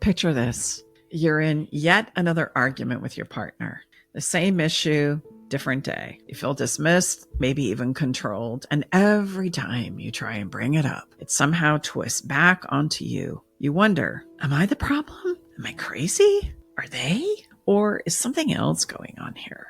Picture this. You're in yet another argument with your partner. The same issue, different day. You feel dismissed, maybe even controlled. And every time you try and bring it up, it somehow twists back onto you. You wonder, am I the problem? Am I crazy? Are they? Or is something else going on here?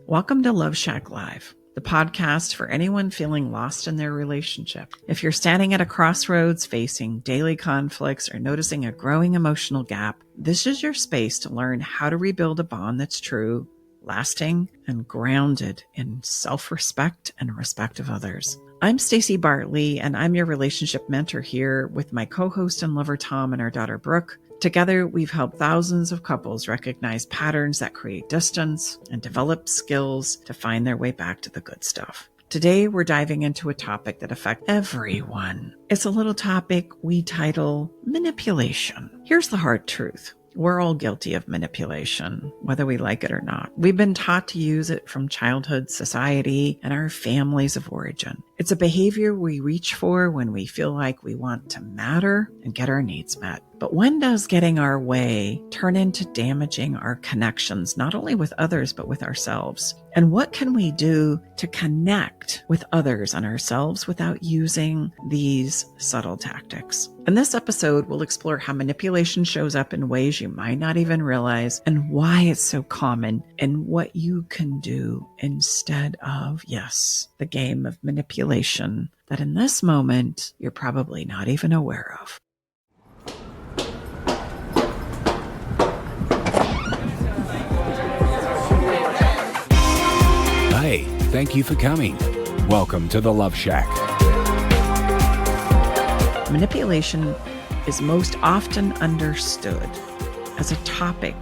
Welcome to Love Shack Live, the podcast for anyone feeling lost in their relationship. If you're standing at a crossroads, facing daily conflicts, or noticing a growing emotional gap, this is your space to learn how to rebuild a bond that's true, lasting, and grounded in self-respect and respect of others. I'm Stacey Bartley, and I'm your relationship mentor here with my co-host and lover Tom and our daughter Brooke. Together, we've helped thousands of couples recognize patterns that create distance and develop skills to find their way back to the good stuff. Today, we're diving into a topic that affects everyone. It's a little topic we title manipulation. Here's the hard truth. We're all guilty of manipulation, whether we like it or not. We've been taught to use it from childhood, society, and our families of origin. It's a behavior we reach for when we feel like we want to matter and get our needs met. But when does getting our way turn into damaging our connections, not only with others, but with ourselves? And what can we do to connect with others and ourselves without using these subtle tactics? In this episode, we'll explore how manipulation shows up in ways you might not even realize and why it's so common and what you can do instead of, yes, the game of manipulation that in this moment, you're probably not even aware of. Hey, thank you for coming. Welcome to the Love Shack. Manipulation is most often understood as a topic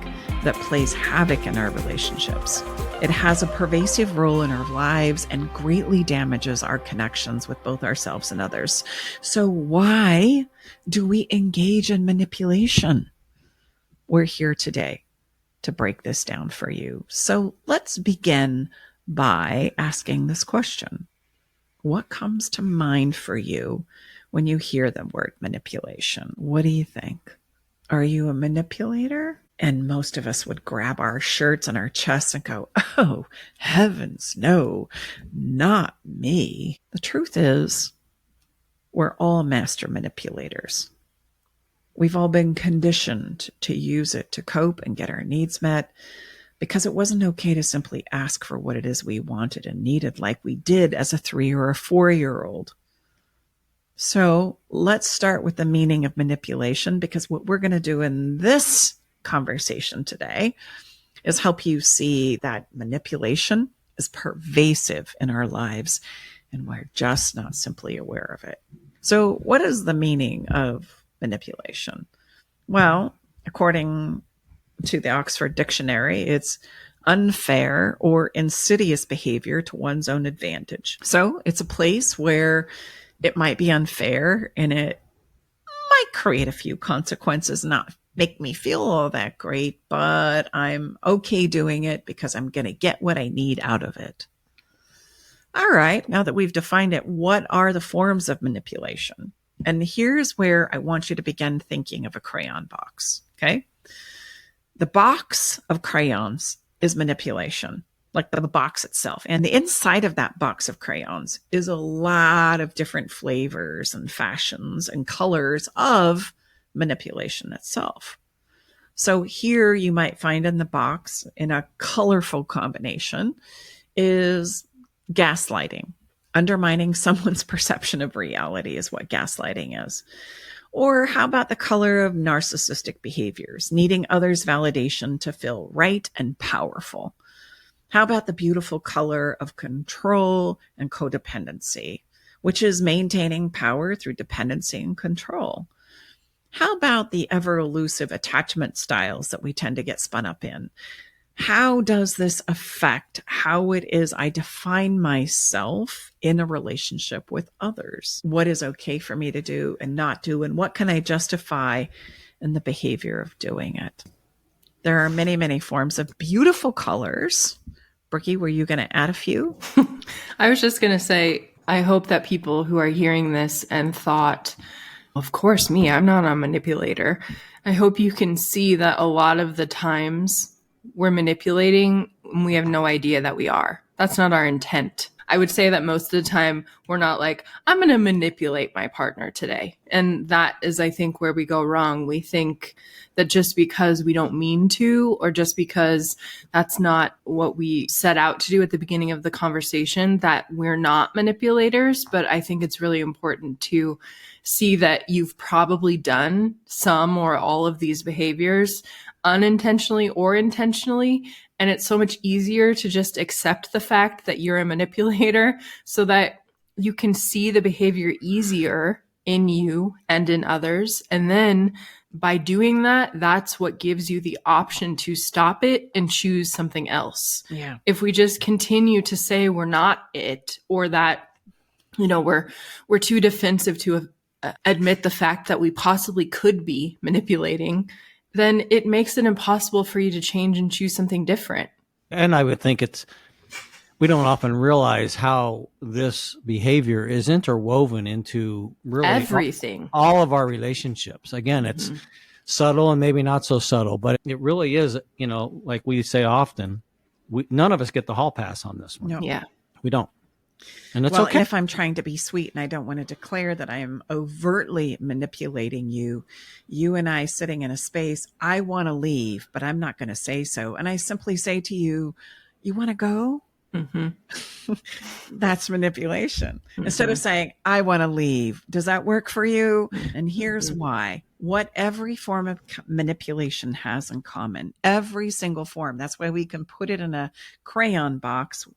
that plays havoc in our relationships. It has a pervasive role in our lives and greatly damages our connections with both ourselves and others. So why do we engage in manipulation? We're here today to break this down for you. So let's begin by asking this question. What comes to mind for you when you hear the word manipulation? What do you think? Are you a manipulator? And most of us would grab our shirts and our chests and go, oh, heavens, no, not me. The truth is, we're all master manipulators. We've all been conditioned to use it to cope and get our needs met because it wasn't okay to simply ask for what it is we wanted and needed like we did as a 3 or a 4-year-old. So let's start with the meaning of manipulation, because what we're going to do in this conversation today is help you see that manipulation is pervasive in our lives and we're just not simply aware of it. So what is the meaning of manipulation? Well, according to the Oxford Dictionary, it's unfair or insidious behavior to one's own advantage. So it's a place where it might be unfair and it might create a few consequences, not make me feel all that great, but I'm okay doing it because I'm going to get what I need out of it. All right, now that we've defined it, what are the forms of manipulation? And here's where I want you to begin thinking of a crayon box, okay? The box of crayons is manipulation, like the box itself. And the inside of that box of crayons is a lot of different flavors and fashions and colors of manipulation itself. So here you might find in the box, in a colorful combination, is gaslighting. Undermining someone's perception of reality is what gaslighting is. Or how about the color of narcissistic behaviors, needing others' validation to feel right and powerful? How about the beautiful color of control and codependency, which is maintaining power through dependency and control? How about the ever elusive attachment styles that we tend to get spun up in? How does this affect how it is I define myself in a relationship with others? What is okay for me to do and not do? And what can I justify in the behavior of doing it? There are many, many forms of beautiful colors. Brookie, were you going to add a few? I was just going to say, I hope that people who are hearing this and thought, of course, me, I'm not a manipulator, I hope you can see that a lot of the times we're manipulating and we have no idea that we are. That's not our intent. I would say that most of the time we're not like, I'm going to manipulate my partner today. And that is, I think, where we go wrong. We think that just because we don't mean to, or just because that's not what we set out to do at the beginning of the conversation, that we're not manipulators. But I think it's really important to see that you've probably done some or all of these behaviors unintentionally or intentionally. And it's so much easier to just accept the fact that you're a manipulator so that you can see the behavior easier in you and in others. And then by doing that, that's what gives you the option to stop it and choose something else. Yeah. If we just continue to say we're not it, or that, we're too defensive to admit the fact that we possibly could be manipulating, then it makes it impossible for you to change and choose something different. And I would think we don't often realize how this behavior is interwoven into really everything, all of our relationships. Again, it's subtle and maybe not so subtle, but it really is, like we say often, none of us get the hall pass on this one. No. Yeah. We don't. And it's well, okay. And if I'm trying to be sweet and I don't want to declare that I am overtly manipulating you, you and I sitting in a space, I want to leave, but I'm not going to say so. And I simply say to you, you want to go? Mm-hmm. That's manipulation. Mm-hmm. Instead of saying, I want to leave. Does that work for you? And here's why. What every form of manipulation has in common, every single form. That's why we can put it in a crayon box,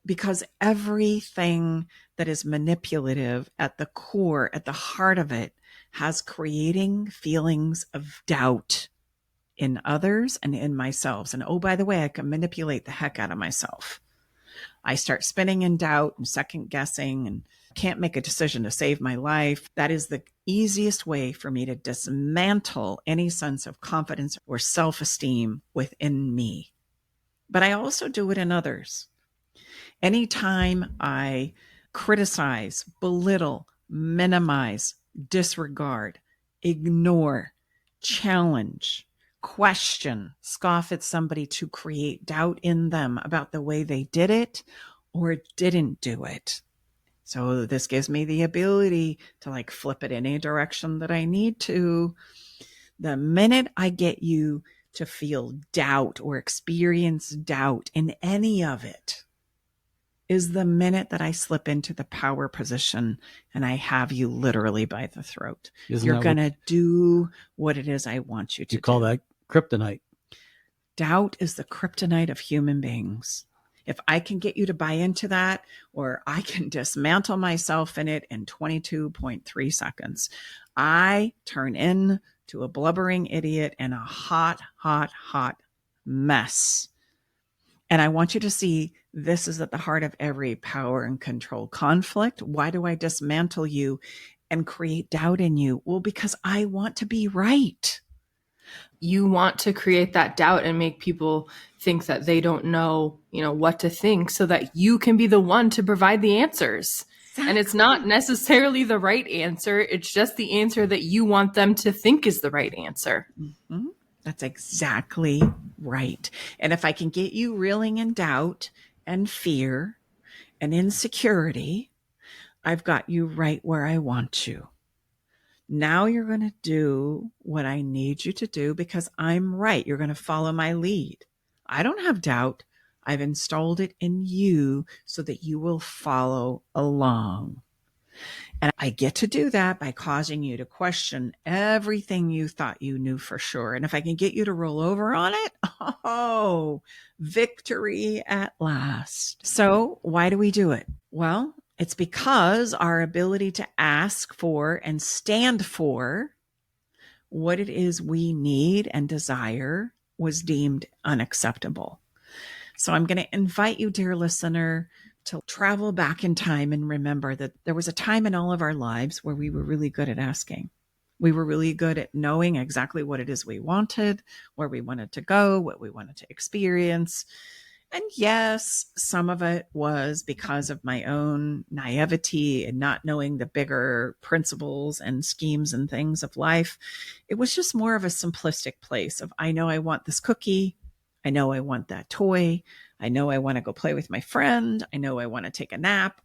because everything that is manipulative at the core, at the heart of it, has creating feelings of doubt in others and in myself. And oh, by the way, I can manipulate the heck out of myself. I start spinning in doubt and second guessing and can't make a decision to save my life. That is the easiest way for me to dismantle any sense of confidence or self-esteem within me. But I also do it in others. Anytime I criticize, belittle, minimize, disregard, ignore, challenge, question, scoff at somebody to create doubt in them about the way they did it or didn't do it. So this gives me the ability to flip it in any direction that I need to. The minute I get you to feel doubt or experience doubt in any of it, is the minute that I slip into the power position and I have you literally by the throat. You're going to do what it is I want you to do. You call that kryptonite. Doubt is the kryptonite of human beings. If I can get you to buy into that, or I can dismantle myself in it in 22.3 seconds, I turn into a blubbering idiot and a hot, hot, hot mess. And I want you to see this is at the heart of every power and control conflict. Why do I dismantle you and create doubt in you? Well, because I want to be right. You want to create that doubt and make people think that they don't know, what to think, so that you can be the one to provide the answers. Exactly. And it's not necessarily the right answer. It's just the answer that you want them to think is the right answer. Mm-hmm. That's exactly right. And if I can get you reeling in doubt and fear and insecurity, I've got you right where I want you. Now you're going to do what I need you to do because I'm right. You're going to follow my lead. I don't have doubt. I've installed it in you so that you will follow along. And I get to do that by causing you to question everything you thought you knew for sure. And if I can get you to roll over on it, victory at last. So why do we do it? Well, it's because our ability to ask for and stand for what it is we need and desire was deemed unacceptable. So I'm going to invite you, dear listener, to travel back in time and remember that there was a time in all of our lives where we were really good at asking. We were really good at knowing exactly what it is we wanted, where we wanted to go, what we wanted to experience. And yes, some of it was because of my own naivety and not knowing the bigger principles and schemes and things of life. It was just more of a simplistic place of, I know I want this cookie. I know I want that toy. I know I want to go play with my friend. I know I want to take a nap.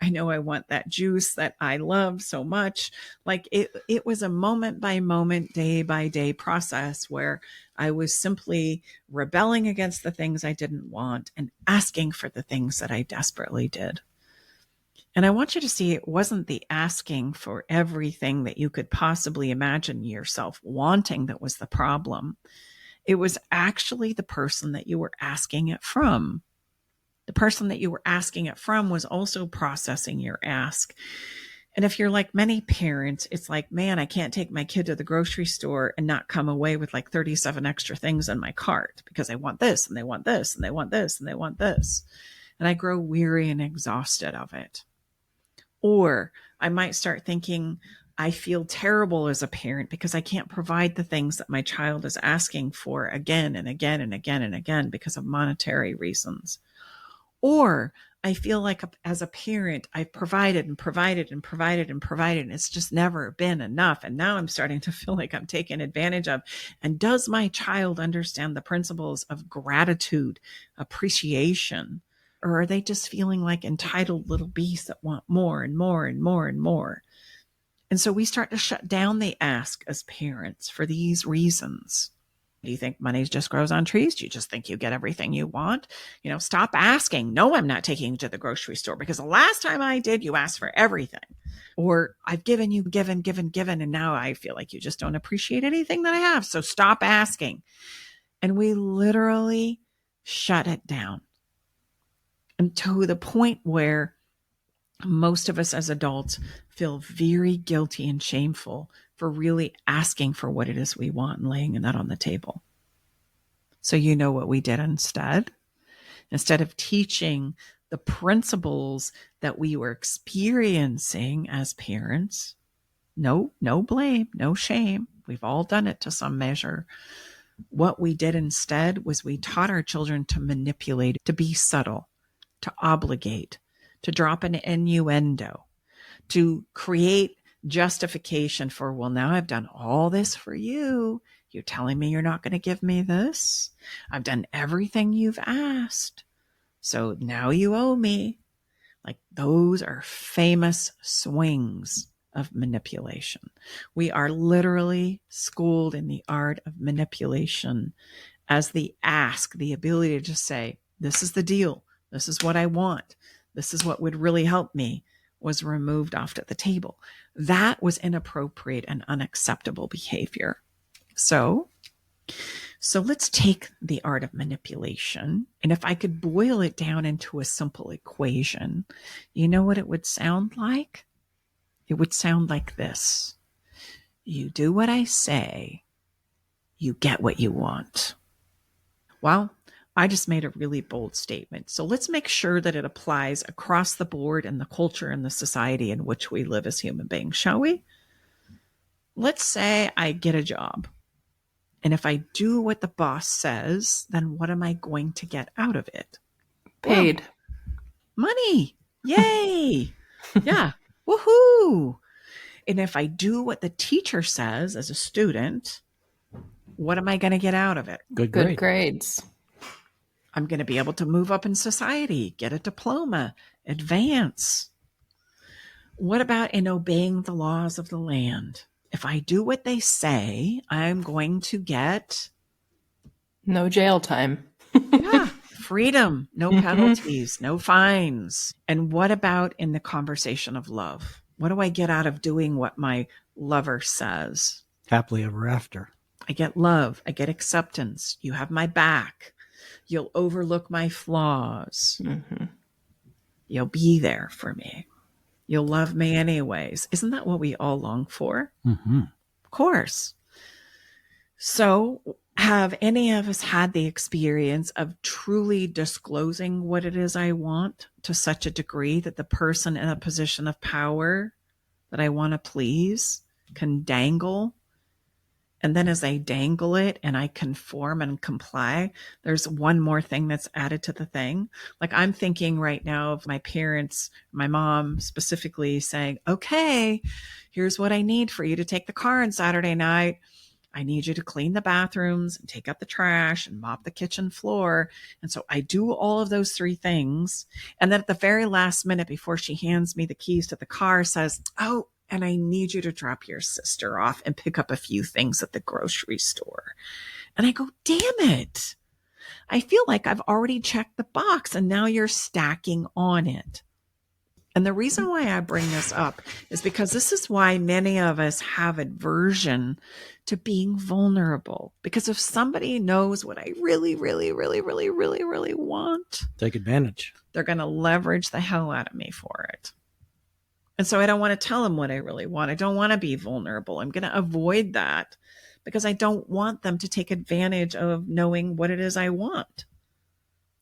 I know I want that juice that I love so much. Like it was a moment by moment, day by day process where I was simply rebelling against the things I didn't want and asking for the things that I desperately did. And I want you to see it wasn't the asking for everything that you could possibly imagine yourself wanting that was the problem. It was actually the person that you were asking it from. The person that you were asking it from was also processing your ask. And if you're like many parents, it's like, man, I can't take my kid to the grocery store and not come away with like 37 extra things in my cart because I want this and they want this and they want this and they want this. And I grow weary and exhausted of it. Or I might start thinking, I feel terrible as a parent because I can't provide the things that my child is asking for again and again and again and again because of monetary reasons. Or I feel like as a parent, I've provided and provided and provided and provided, and it's just never been enough. And now I'm starting to feel like I'm taken advantage of. And does my child understand the principles of gratitude, appreciation? Or are they just feeling like entitled little beasts that want more and more and more and more? And so we start to shut down the ask as parents for these reasons. Do you think money just grows on trees? Do you just think you get everything you want? Stop asking. No, I'm not taking you to the grocery store because the last time I did, you asked for everything. Or I've given you, given, and now I feel like you just don't appreciate anything that I have. So stop asking. And we literally shut it down. And to the point where most of us as adults feel very guilty and shameful for really asking for what it is we want and laying that on the table. So you know what we did instead? Instead of teaching the principles that we were experiencing as parents, no blame, no shame. We've all done it to some measure. What we did instead was we taught our children to manipulate, to be subtle, to obligate, to drop an innuendo, to create justification for, well, now I've done all this for you. You're telling me you're not going to give me this? I've done everything you've asked. So now you owe me. Like those are famous swings of manipulation. We are literally schooled in the art of manipulation as the ask, the ability to say, this is the deal. This is what I want. This is what would really help me, was removed off the table. That was inappropriate and unacceptable behavior. So let's take the art of manipulation. And if I could boil it down into a simple equation, you know what it would sound like? It would sound like this. You do what I say, you get what you want. Well, I just made a really bold statement. So let's make sure that it applies across the board in the culture and the society in which we live as human beings, shall we? Let's say I get a job. And if I do what the boss says, then what am I going to get out of it? Paid. Well, money. Yay. Yeah. Woohoo. And if I do what the teacher says as a student, what am I going to get out of it? Good grades. I'm going to be able to move up in society, get a diploma, advance. What about in obeying the laws of the land? If I do what they say, I'm going to get... no jail time. Yeah, freedom, no penalties, no fines. And what about in the conversation of love? What do I get out of doing what my lover says? Happily ever after. I get love. I get acceptance. You have my back. You'll overlook my flaws. Mm-hmm. You'll be there for me. You'll love me anyways. Isn't that what we all long for? Mm-hmm. Of course. So have any of us had the experience of truly disclosing what it is I want to such a degree that the person in a position of power that I want to please can dangle And then as I dangle it and I conform and comply, there's one more thing that's added to the thing. Like I'm thinking right now of my parents, my mom specifically saying, okay, here's what I need for you to take the car on Saturday night. I need you to clean the bathrooms and take out the trash and mop the kitchen floor. And so I do all of those three things. And then at the very last minute before she hands me the keys to the car says, oh, and I need you to drop your sister off and pick up a few things at the grocery store. And I go, damn it. I feel like I've already checked the box and now you're stacking on it. And the reason why I bring this up is because this is why many of us have aversion to being vulnerable. Because if somebody knows what I really, really, really, really, really, really want, Take advantage. they're going to leverage the hell out of me for it. And so I don't want to tell them what I really want. I don't want to be vulnerable. I'm going to avoid that because I don't want them to take advantage of knowing what it is I want.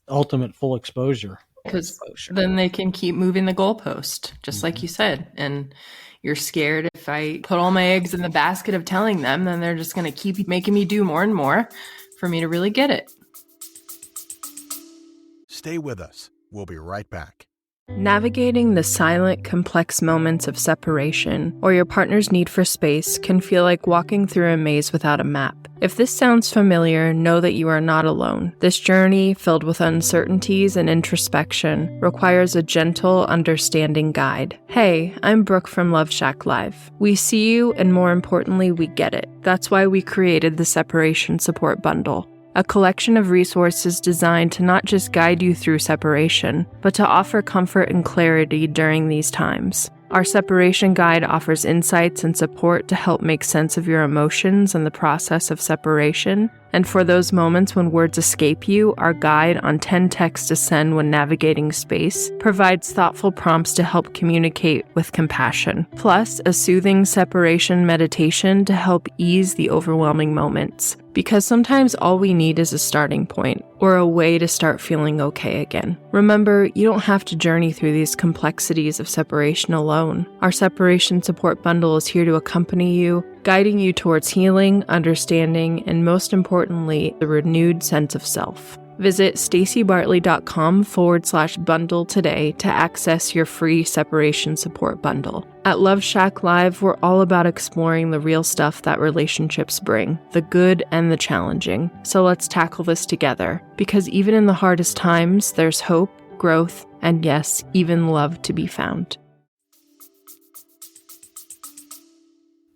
Ultimate full exposure. Because then they can keep moving the goalpost, just like you said. And you're scared if I put all my eggs in the basket of telling them, then they're just going to keep making me do more and more for me to really get it. Stay with us. We'll be right back. Navigating the silent, complex moments of separation or your partner's need for space can feel like walking through a maze without a map. If this sounds familiar, know that you are not alone. This journey, filled with uncertainties and introspection, requires a gentle, understanding guide. Hey, I'm Brooke from Love Shack Live. We see you, and more importantly, we get it. That's why we created the Separation Support Bundle. A collection of resources designed to not just guide you through separation, but to offer comfort and clarity during these times. Our separation guide offers insights and support to help make sense of your emotions and the process of separation. And for those moments when words escape you, our guide on 10 texts to send when navigating space provides thoughtful prompts to help communicate with compassion. Plus, a soothing separation meditation to help ease the overwhelming moments. Because sometimes all we need is a starting point, or a way to start feeling okay again. Remember, you don't have to journey through these complexities of separation alone. Our Separation Support Bundle is here to accompany you, guiding you towards healing, understanding, and most importantly, the renewed sense of self. Visit staceybartley.com/bundle today to access your free separation support bundle. At Love Shack Live, we're all about exploring the real stuff that relationships bring, the good and the challenging. So let's tackle this together, because even in the hardest times, there's hope, growth, and yes, even love to be found.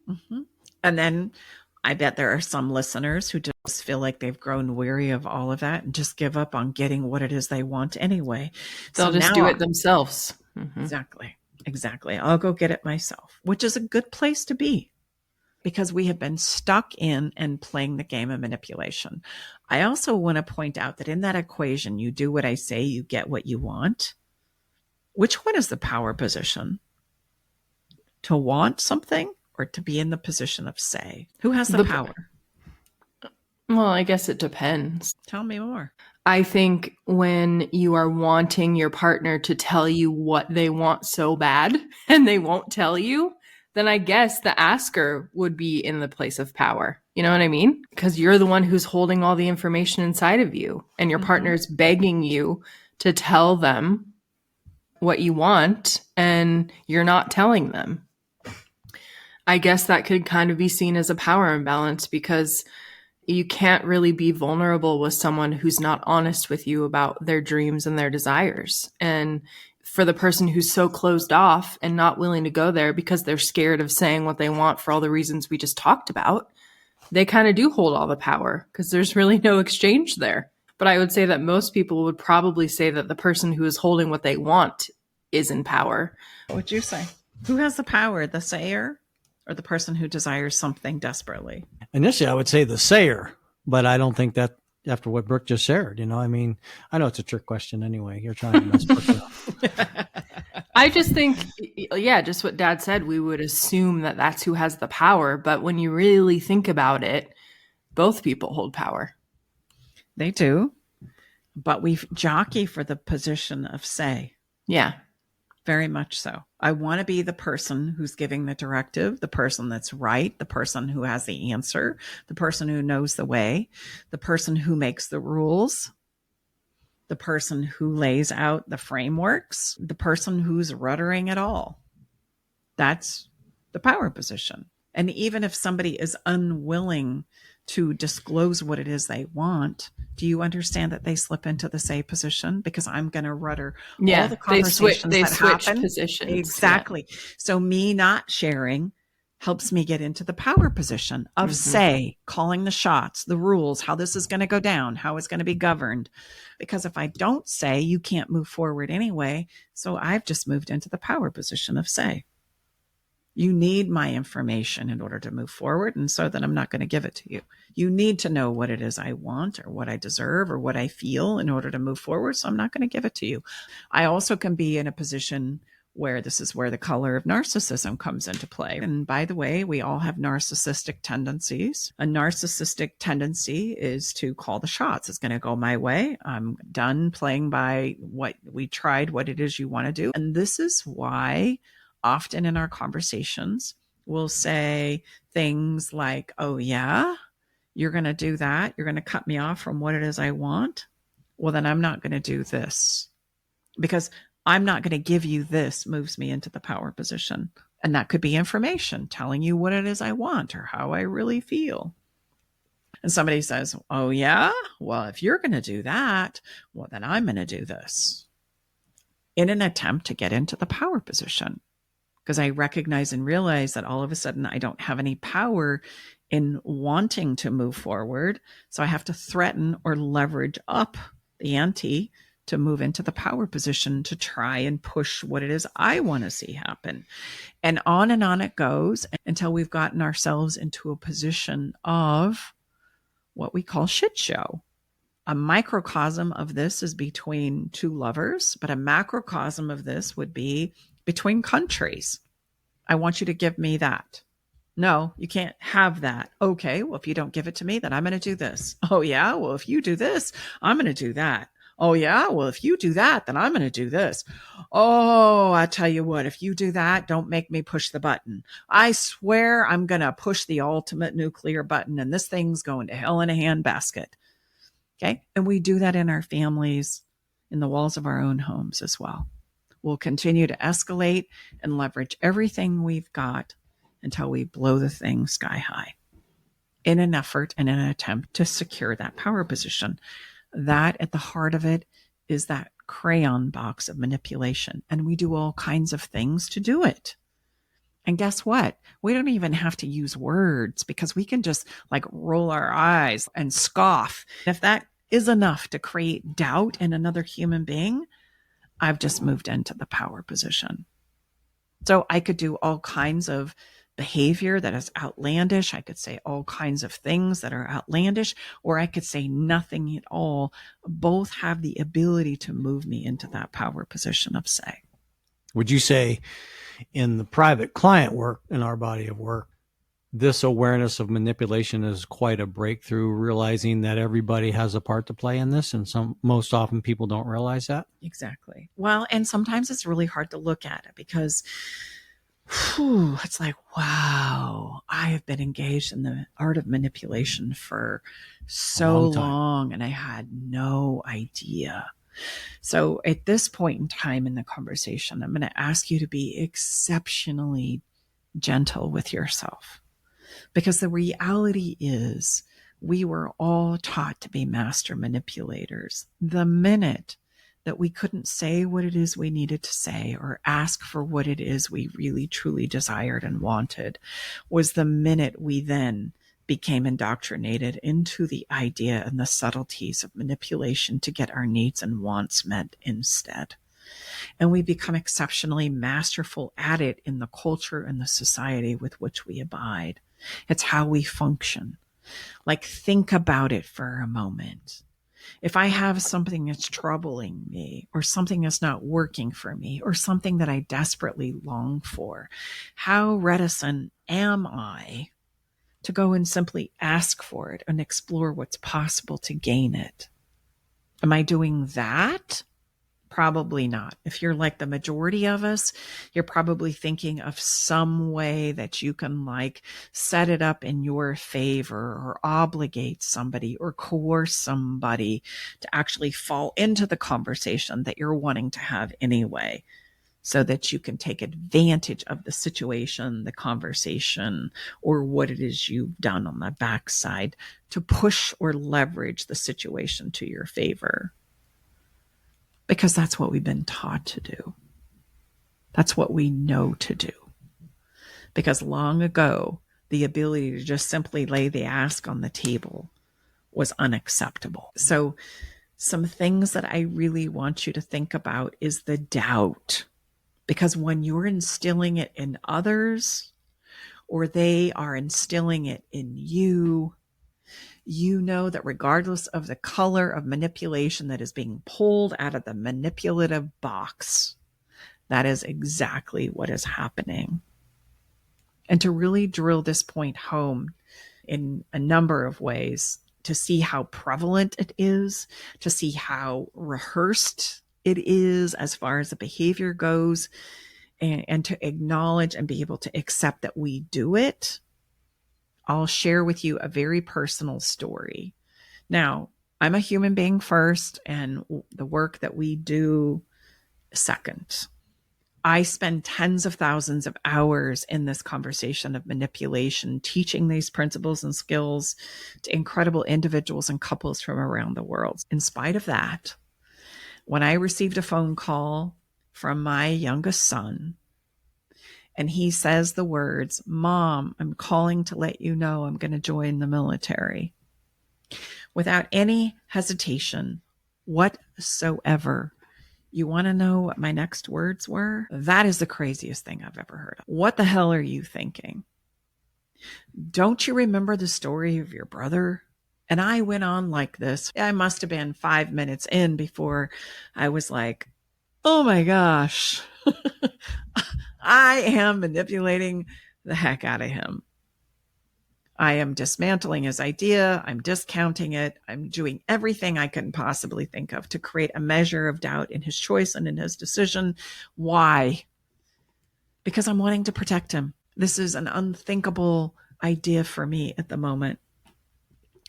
Mm-hmm. And then I bet there are some listeners who just feel like they've grown weary of all of that and just give up on getting what it is they want anyway. They'll just do it themselves. Mm-hmm. Exactly. I'll go get it myself, which is a good place to be because we have been stuck in and playing the game of manipulation. I also want to point out that in that equation, you do what I say, you get what you want. Which one is the power position? To want something? Or to be in the position of say? Who has the power? Well, I guess it depends. Tell me more. I think when you are wanting your partner to tell you what they want so bad and they won't tell you, then I guess the asker would be in the place of power. You know what I mean? Because you're the one who's holding all the information inside of you and your partner's begging you to tell them what you want and you're not telling them. I guess that could kind of be seen as a power imbalance because you can't really be vulnerable with someone who's not honest with you about their dreams and their desires. And for the person who's so closed off and not willing to go there because they're scared of saying what they want for all the reasons we just talked about, they kind of do hold all the power because there's really no exchange there. But I would say that most people would probably say that the person who is holding what they want is in power. What would you say? Who has the power, the sayer? Or the person who desires something desperately? Initially, I would say the sayer, but I don't think that after what Brooke just shared, I mean, I know it's a trick question anyway. You're trying to mess Brooke up. I just think, just what Dad said, we would assume that that's who has the power. But when you really think about it, both people hold power. They do. But we jockey for the position of say. Yeah. Very much so. I want to be the person who's giving the directive, the person that's right, the person who has the answer, the person who knows the way, the person who makes the rules, the person who lays out the frameworks, the person who's ruddering it all. That's the power position. And even if somebody is unwilling to disclose what it is they want, do you understand that they slip into the say position? Because I'm going to rudder all the conversations they that switch happen. positions. Exactly. Yeah. So me not sharing helps me get into the power position of say, calling the shots, the rules, how this is going to go down, how it's going to be governed. Because if I don't say, you can't move forward anyway. So I've just moved into the power position of say. You need my information in order to move forward. And so then I'm not going to give it to you. You need to know what it is I want or what I deserve or what I feel in order to move forward. So I'm not going to give it to you. I also can be in a position where this is where the color of narcissism comes into play. And by the way, we all have narcissistic tendencies. A narcissistic tendency is to call the shots. It's going to go my way. I'm done playing by what we tried, what it is you want to do. And this is why often in our conversations, we'll say things like, oh, yeah, you're going to do that. You're going to cut me off from what it is I want. Well, then I'm not going to do this because I'm not going to give you this moves me into the power position. And that could be information telling you what it is I want or how I really feel. And somebody says, oh, yeah, well, if you're going to do that, well, then I'm going to do this in an attempt to get into the power position. Because I recognize and realize that all of a sudden I don't have any power in wanting to move forward. So I have to threaten or leverage up the ante to move into the power position to try and push what it is I want to see happen. And on it goes until we've gotten ourselves into a position of what we call shit show. A microcosm of this is between two lovers, but a macrocosm of this would be between countries. I want you to give me that. No, you can't have that. Okay, well, if you don't give it to me, then I'm going to do this. Oh, yeah, well, if you do this, I'm going to do that. Oh, yeah, well, if you do that, then I'm going to do this. Oh, I tell you what, if you do that, don't make me push the button. I swear I'm going to push the ultimate nuclear button and this thing's going to hell in a handbasket. Okay, and we do that in our families, in the walls of our own homes as well. We'll continue to escalate and leverage everything we've got until we blow the thing sky high in an effort and an attempt to secure that power position. That at the heart of it is that crayon box of manipulation. And we do all kinds of things to do it. And guess what? We don't even have to use words because we can just like roll our eyes and scoff. If that is enough to create doubt in another human being, I've just moved into the power position. So I could do all kinds of behavior that is outlandish. I could say all kinds of things that are outlandish, or I could say nothing at all. Both have the ability to move me into that power position of say. Would you say in the private client work, in our body of work, this awareness of manipulation is quite a breakthrough, realizing that everybody has a part to play in this, and most often people don't realize that? Exactly. Well, and sometimes it's really hard to look at it because it's like, wow, I have been engaged in the art of manipulation for so long, and I had no idea. So at this point in time in the conversation, I'm going to ask you to be exceptionally gentle with yourself. Because the reality is we were all taught to be master manipulators. The minute that we couldn't say what it is we needed to say or ask for what it is we really truly desired and wanted was the minute we then became indoctrinated into the idea and the subtleties of manipulation to get our needs and wants met instead. And we become exceptionally masterful at it in the culture and the society with which we abide. It's how we function. Like, think about it for a moment. If I have something that's troubling me, or something that's not working for me, or something that I desperately long for, how reticent am I to go and simply ask for it and explore what's possible to gain it? Am I doing that? Probably not. If you're like the majority of us, you're probably thinking of some way that you can like set it up in your favor or obligate somebody or coerce somebody to actually fall into the conversation that you're wanting to have anyway, so that you can take advantage of the situation, the conversation, or what it is you've done on the backside to push or leverage the situation to your favor. Because that's what we've been taught to do. That's what we know to do. Because long ago, the ability to just simply lay the ask on the table was unacceptable. So some things that I really want you to think about is the doubt. Because when you're instilling it in others, or they are instilling it in you, you know that regardless of the color of manipulation that is being pulled out of the manipulative box, that is exactly what is happening. And to really drill this point home in a number of ways, to see how prevalent it is, to see how rehearsed it is as far as the behavior goes, and to acknowledge and be able to accept that we do it, I'll share with you a very personal story. Now, I'm a human being first, and the work that we do second. I spend tens of thousands of hours in this conversation of manipulation, teaching these principles and skills to incredible individuals and couples from around the world. In spite of that, when I received a phone call from my youngest son, and he says the words, "Mom, I'm calling to let you know I'm going to join the military," without any hesitation whatsoever, you want to know what my next words were? That is the craziest thing I've ever heard of. What the hell are you thinking? Don't you remember the story of your brother? And I went on like this. I must have been 5 minutes in before I was like, oh my gosh, I am manipulating the heck out of him. I am dismantling his idea. I'm discounting it. I'm doing everything I can possibly think of to create a measure of doubt in his choice and in his decision. Why? Because I'm wanting to protect him. This is an unthinkable idea for me at the moment.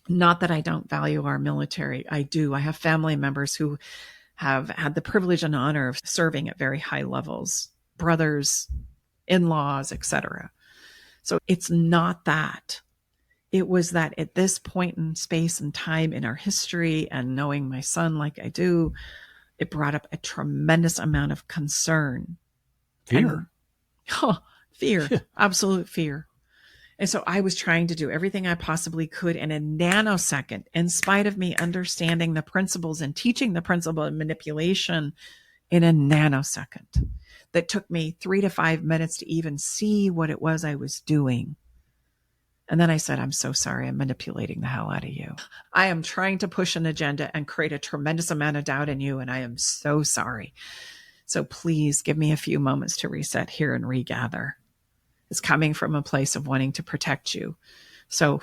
Not that I don't value our military. I do. I have family members who have had the privilege and honor of serving at very high levels, brothers, in-laws, etc. So it's not that. It was that at this point in space and time in our history, and knowing my son like I do, it brought up a tremendous amount of concern. Fear. Fear, absolute fear. And so I was trying to do everything I possibly could in a nanosecond, in spite of me understanding the principles and teaching the principle of manipulation in a nanosecond. That took me 3 to 5 minutes to even see what it was I was doing. And then I said, I'm so sorry. I'm manipulating the hell out of you. I am trying to push an agenda and create a tremendous amount of doubt in you. And I am so sorry. So please give me a few moments to reset here and regather. It's coming from a place of wanting to protect you. So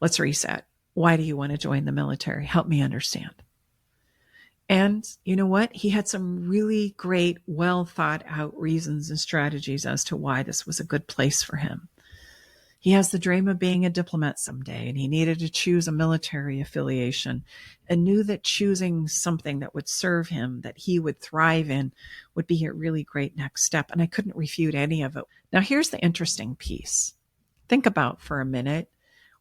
let's reset. Why do you want to join the military? Help me understand. And you know what? He had some really great, well thought out reasons and strategies as to why this was a good place for him. He has the dream of being a diplomat someday, and he needed to choose a military affiliation, and knew that choosing something that would serve him, that he would thrive in, would be a really great next step. And I couldn't refute any of it. Now, here's the interesting piece. Think about for a minute.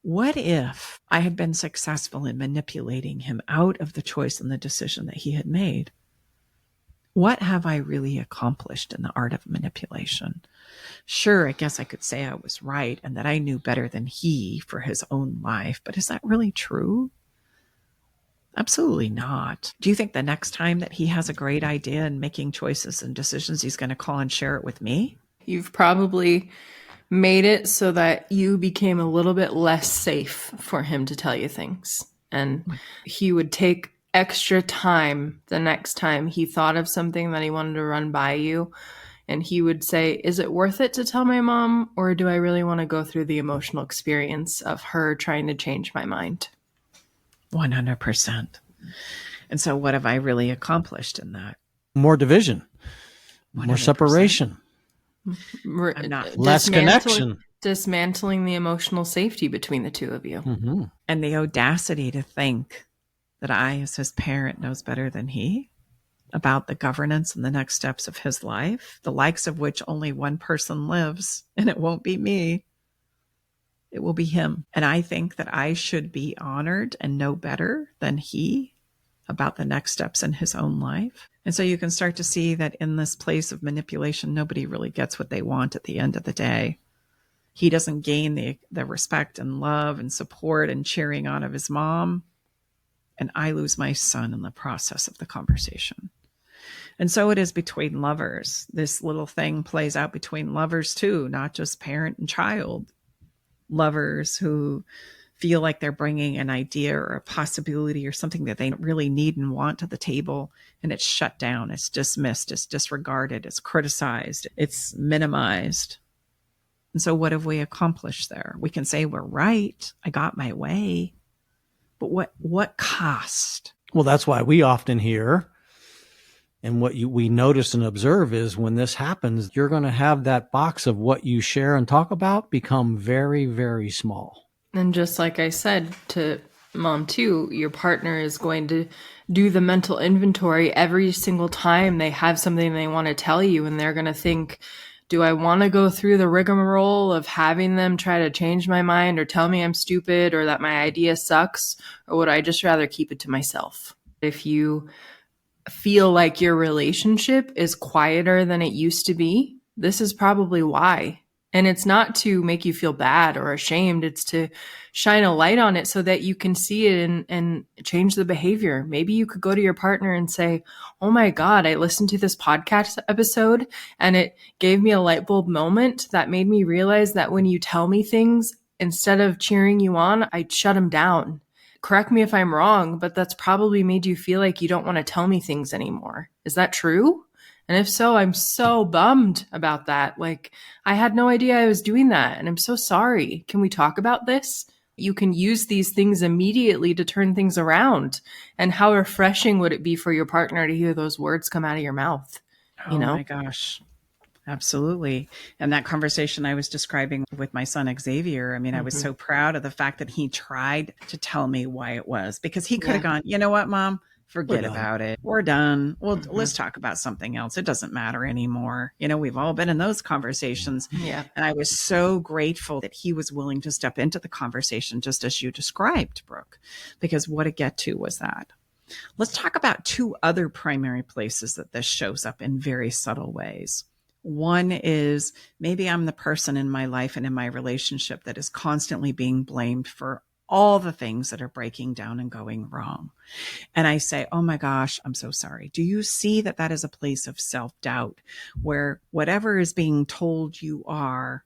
What if I had been successful in manipulating him out of the choice and the decision that he had made? What have I really accomplished in the art of manipulation? Sure, I guess I could say I was right and that I knew better than he for his own life, but is that really true? Absolutely not. Do you think the next time that he has a great idea and making choices and decisions, he's going to call and share it with me? You've probably made it so that you became a little bit less safe for him to tell you things. And he would take extra time the next time he thought of something that he wanted to run by you. And he would say, is it worth it to tell my mom? Or do I really want to go through the emotional experience of her trying to change my mind? 100%. And so what have I really accomplished in that? More division, 100%. more separation, I'm not. less connection. Dismantling the emotional safety between the two of you. Mm-hmm. And the audacity to think that I, as his parent, knows better than he about the governance and the next steps of his life, the likes of which only one person lives, and it won't be me. It will be him. And I think that I should be honored and know better than he about the next steps in his own life. And so you can start to see that in this place of manipulation, nobody really gets what they want at the end of the day. He doesn't gain the respect and love and support and cheering on of his mom. And I lose my son in the process of the conversation. And so it is between lovers. This little thing plays out between lovers too, not just parent and child. Lovers who feel like they're bringing an idea or a possibility or something that they really need and want to the table, and it's shut down, it's dismissed, it's disregarded, it's criticized, it's minimized. And so what have we accomplished there? We can say we're right, I got my way, but what cost? Well, that's why we often hear, and what we notice and observe is when this happens, you're going to have that box of what you share and talk about become very, very small. And just like I said to Mom too, your partner is going to do the mental inventory every single time they have something they want to tell you, and they're going to think, do I want to go through the rigmarole of having them try to change my mind or tell me I'm stupid or that my idea sucks, or would I just rather keep it to myself? If you feel like your relationship is quieter than it used to be, this is probably why. And it's not to make you feel bad or ashamed. It's to shine a light on it so that you can see it and change the behavior. Maybe you could go to your partner and say, oh my God, I listened to this podcast episode and it gave me a light bulb moment that made me realize that when you tell me things, instead of cheering you on, I shut them down. Correct me if I'm wrong, but that's probably made you feel like you don't want to tell me things anymore. Is that true? And if so, I'm so bummed about that. Like, I had no idea I was doing that, and I'm so sorry. Can we talk about this? You can use these things immediately to turn things around. And how refreshing would it be for your partner to hear those words come out of your mouth? Oh my gosh. Absolutely. And that conversation I was describing with my son, Xavier, I mean, I was so proud of the fact that he tried to tell me why it was, because he could have gone, you know what, Mom? Forget about it. We're done. Well, let's talk about something else. It doesn't matter anymore. You know, we've all been in those conversations. Yeah. And I was so grateful that he was willing to step into the conversation, just as you described, Brooke, because what a get to was that. Let's talk about two other primary places that this shows up in very subtle ways. One is maybe I'm the person in my life and in my relationship that is constantly being blamed for all the things that are breaking down and going wrong. And I say, oh my gosh, I'm so sorry. Do you see that that is a place of self-doubt where whatever is being told you are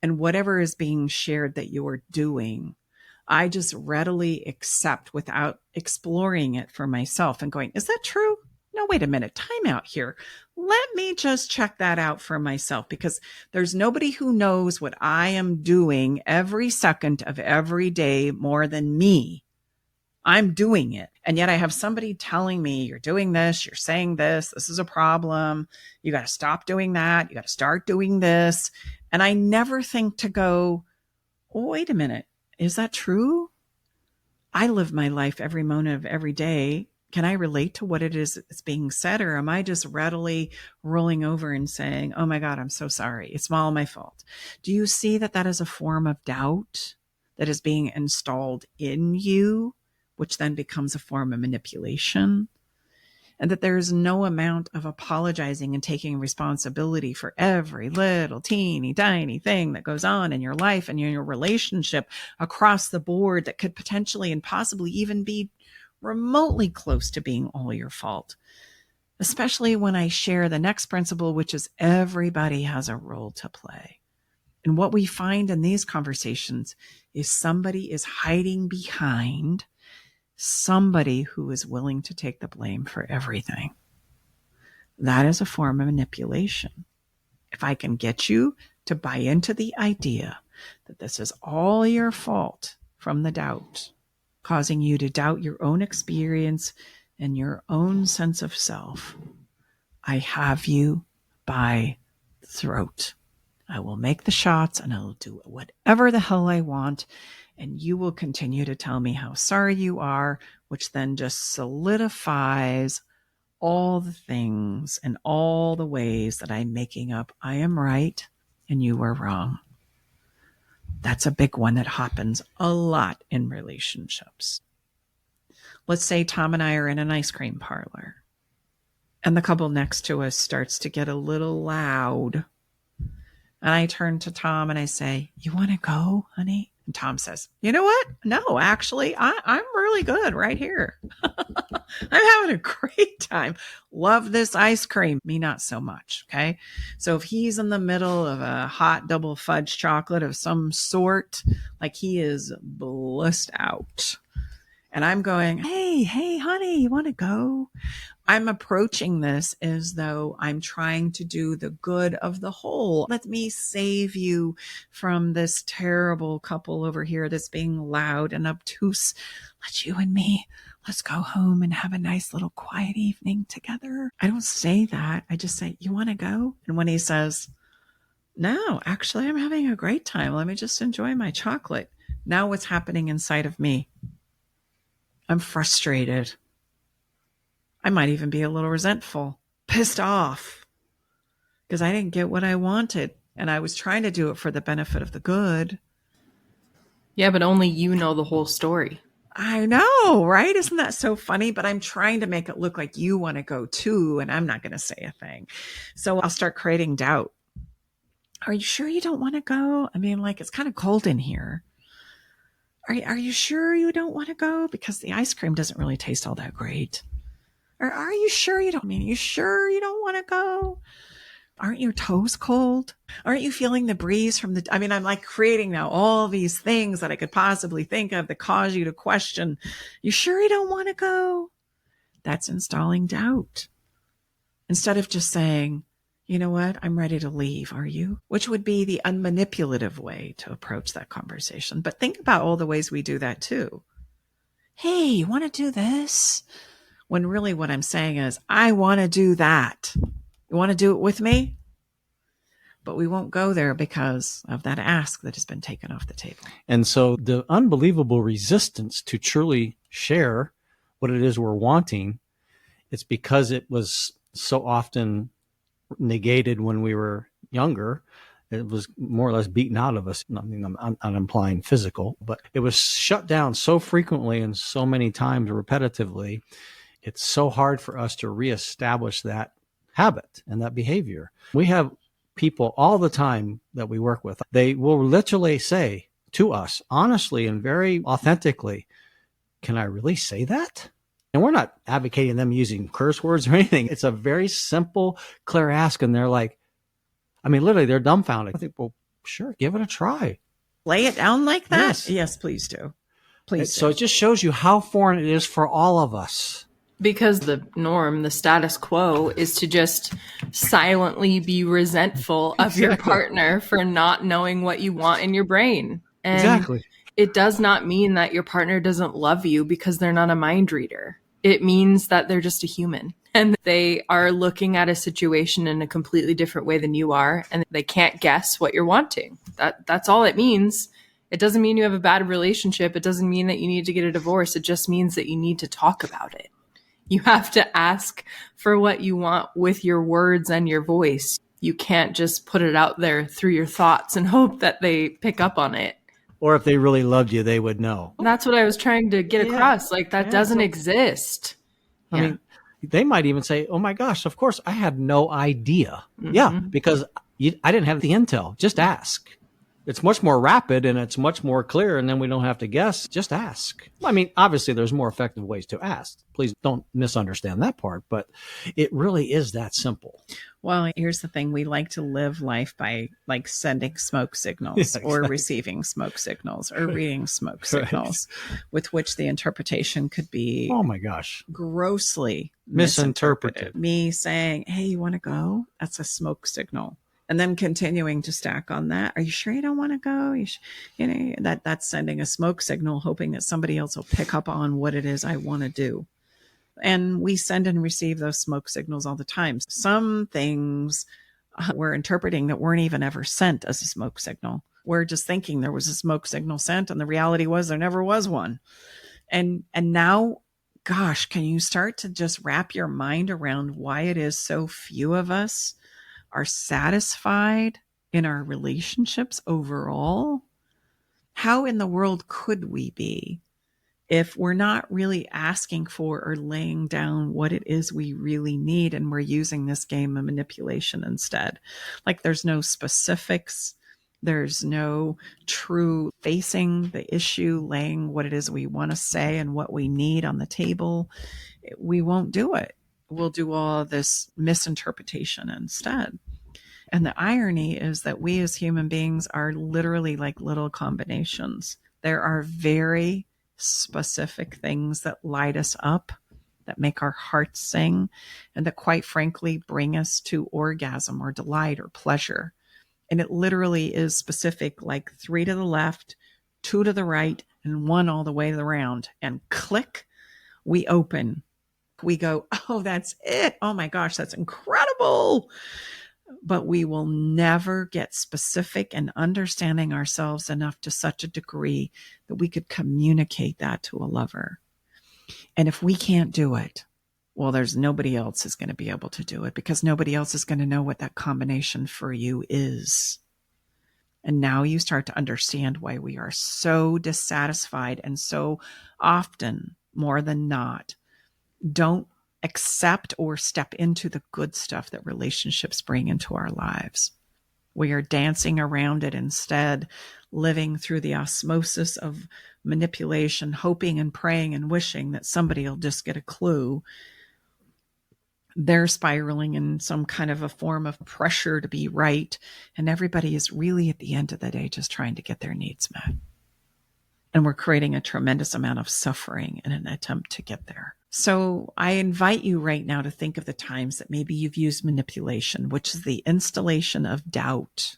and whatever is being shared that you're doing, I just readily accept without exploring it for myself and going, is that true? No, wait a minute, time out here. Let me just check that out for myself, because there's nobody who knows what I am doing every second of every day more than me. I'm doing it. And yet I have somebody telling me, you're doing this, you're saying this is a problem. You got to stop doing that. You got to start doing this. And I never think to go, oh, wait a minute. Is that true? I live my life every moment of every day. Can I relate to what it is that's being said? Or am I just readily rolling over and saying, oh my God, I'm so sorry. It's all my fault. Do you see that that is a form of doubt that is being installed in you, which then becomes a form of manipulation? And that there is no amount of apologizing and taking responsibility for every little teeny tiny thing that goes on in your life and in your relationship across the board that could potentially and possibly even be remotely close to being all your fault. Especially when I share the next principle, which is everybody has a role to play. And what we find in these conversations is somebody is hiding behind somebody who is willing to take the blame for everything. That is a form of manipulation. If I can get you to buy into the idea that this is all your fault from the doubt, causing you to doubt your own experience in your own sense of self, I have you by the throat. I will make the shots and I'll do whatever the hell I want. And you will continue to tell me how sorry you are, which then just solidifies all the things and all the ways that I'm making up I am right and you are wrong. That's a big one that happens a lot in relationships. Let's say Tom and I are in an ice cream parlor and the couple next to us starts to get a little loud. And I turn to Tom and I say, you want to go, honey? And Tom says, you know what? No, actually, I'm really good right here. I'm having a great time. Love this ice cream. Me, not so much. Okay. So if he's in the middle of a hot double fudge chocolate of some sort, like he is blissed out. And I'm going, hey, honey, you want to go? I'm approaching this as though I'm trying to do the good of the whole. Let me save you from this terrible couple over here that's being loud and obtuse. Let you and me, let's go home and have a nice little quiet evening together. I don't say that. I just say, you want to go? And when he says, no, actually, I'm having a great time. Let me just enjoy my chocolate. Now what's happening inside of me? I'm frustrated. I might even be a little resentful, pissed off, because I didn't get what I wanted. And I was trying to do it for the benefit of the good. Yeah, but only you know the whole story. I know, right? Isn't that so funny? But I'm trying to make it look like you want to go too, and I'm not going to say a thing. So I'll start creating doubt. Are you sure you don't want to go? I mean, like, it's kind of cold in here. Are you sure you don't want to go? Because the ice cream doesn't really taste all that great. Or are you sure you don't? I mean, are you sure you don't want to go? Aren't your toes cold? Aren't you feeling the breeze from the, I mean, I'm like creating now all these things that I could possibly think of that cause you to question, you sure you don't want to go? That's installing doubt. Instead of just saying, you know what? I'm ready to leave. Are you? Which would be the unmanipulative way to approach that conversation. But think about all the ways we do that too. Hey, you want to do this? When really what I'm saying is, I want to do that. You want to do it with me? But we won't go there because of that ask that has been taken off the table. And so the unbelievable resistance to truly share what it is we're wanting, it's because it was so often negated when we were younger. It was more or less beaten out of us. I mean, I'm not implying physical, but it was shut down so frequently and so many times repetitively. It's so hard for us to reestablish that habit and that behavior. We have people all the time that we work with. They will literally say to us, honestly and very authentically, can I really say that? And we're not advocating them using curse words or anything. It's a very simple, clear ask. And they're like, I mean, literally, they're dumbfounded. I think, well, sure, give it a try. Lay it down like that? Yes, yes, please do. Please do. So it just shows you how foreign it is for all of us. Because the norm, the status quo, is to just silently be resentful of your partner for not knowing what you want in your brain. And exactly. It does not mean that your partner doesn't love you because they're not a mind reader. It means that they're just a human and they are looking at a situation in a completely different way than you are, and they can't guess what you're wanting. That's all it means. It doesn't mean you have a bad relationship. It doesn't mean that you need to get a divorce. It just means that you need to talk about it. You have to ask for what you want with your words and your voice. You can't just put it out there through your thoughts and hope that they pick up on it. Or if they really loved you, they would know. That's what I was trying to get across. Like, that doesn't exist. I mean, they might even say, oh my gosh, of course, I had no idea. Mm-hmm. Yeah, because I didn't have the intel. Just ask. It's much more rapid and it's much more clear, and then we don't have to guess. Just ask. I mean, obviously, there's more effective ways to ask. Please don't misunderstand that part, but it really is that simple. Well, here's the thing. We like to live life by like sending smoke signals or receiving smoke signals or reading smoke signals, with which the interpretation could be, oh my gosh, grossly misinterpreted. Me saying, hey, you want to go? That's a smoke signal. And then continuing to stack on that. Are you sure you don't want to go? That's sending a smoke signal, hoping that somebody else will pick up on what it is I want to do. And we send and receive those smoke signals all the time. Some things we're interpreting that weren't even ever sent as a smoke signal. We're just thinking there was a smoke signal sent, and the reality was there never was one. And now, gosh, can you start to just wrap your mind around why it is so few of us are satisfied in our relationships overall? How in the world could we be if we're not really asking for or laying down what it is we really need, and we're using this game of manipulation instead? Like, there's no specifics. There's no true facing the issue, laying what it is we want to say and what we need on the table. We won't do it. We'll do all this misinterpretation instead. And the irony is that we as human beings are literally like little combinations. There are very specific things that light us up, that make our hearts sing, and that quite frankly bring us to orgasm or delight or pleasure. And it literally is specific, like 3 to the left, 2 to the right, and 1 all the way around. And click, we open. We go, oh, that's it. Oh my gosh, that's incredible. But we will never get specific in understanding ourselves enough to such a degree that we could communicate that to a lover. And if we can't do it, well, there's nobody else is going to be able to do it, because nobody else is going to know what that combination for you is. And now you start to understand why we are so dissatisfied, and so often, more than not, don't accept or step into the good stuff that relationships bring into our lives. We are dancing around it instead, living through the osmosis of manipulation, hoping and praying and wishing that somebody will just get a clue. They're spiraling in some kind of a form of pressure to be right. And everybody is really, at the end of the day, just trying to get their needs met. And we're creating a tremendous amount of suffering in an attempt to get there. So I invite you right now to think of the times that maybe you've used manipulation, which is the installation of doubt,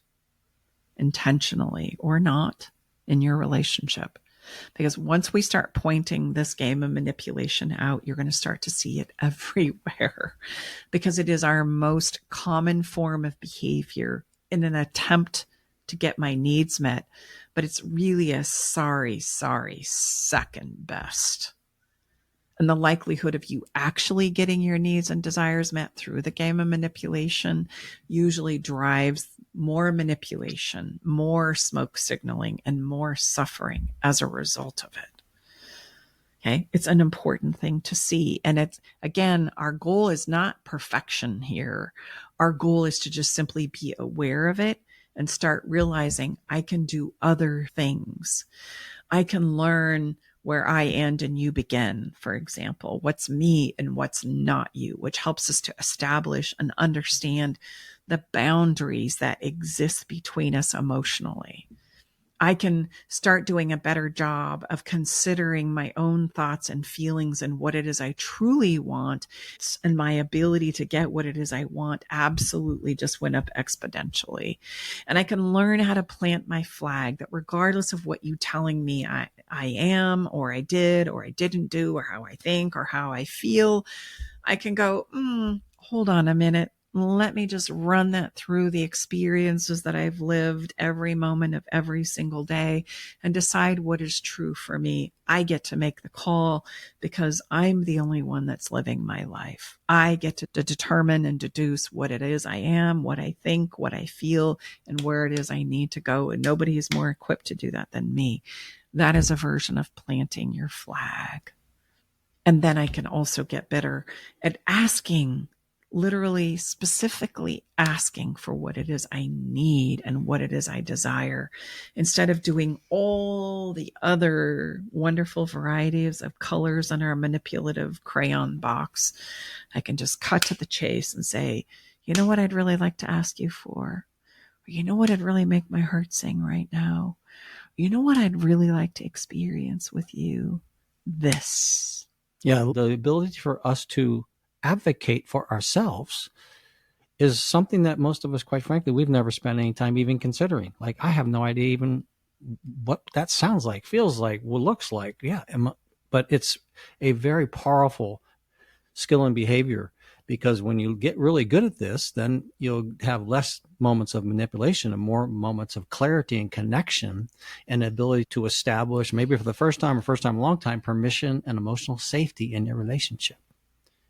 intentionally or not, in your relationship. Because once we start pointing this game of manipulation out, you're going to start to see it everywhere, because it is our most common form of behavior in an attempt to get my needs met. But it's really a sorry second best. And the likelihood of you actually getting your needs and desires met through the game of manipulation usually drives more manipulation, more smoke signaling, and more suffering as a result of it. Okay. It's an important thing to see. And it's, again, our goal is not perfection here. Our goal is to just simply be aware of it and start realizing I can do other things. I can learn where I end and you begin, for example, what's me and what's not you, which helps us to establish and understand the boundaries that exist between us emotionally. I can start doing a better job of considering my own thoughts and feelings and what it is I truly want, and my ability to get what it is I want absolutely just went up exponentially. And I can learn how to plant my flag that regardless of what you telling me I am, or I did, or I didn't do, or how I think, or how I feel, I can go, hold on a minute. Let me just run that through the experiences that I've lived every moment of every single day and decide what is true for me. I get to make the call because I'm the only one that's living my life. I get to determine and deduce what it is I am, what I think, what I feel, and where it is I need to go. And nobody is more equipped to do that than me. That is a version of planting your flag. And then I can also get better at asking, literally specifically asking for what it is I need and what it is I desire, instead of doing all the other wonderful varieties of colors in our manipulative crayon box. I can just cut to the chase and say, you know what I'd really like to ask you for? Or, you know what I'd really make my heart sing right now? You know what I'd really like to experience with you? This. Yeah, the ability for us to advocate for ourselves is something that most of us, quite frankly, we've never spent any time even considering. Like, I have no idea even what that sounds like, feels like, what looks like. Yeah. But it's a very powerful skill and behavior, because when you get really good at this, then you'll have less moments of manipulation and more moments of clarity and connection and ability to establish, maybe for the first time or first time in a long time, permission and emotional safety in your relationship.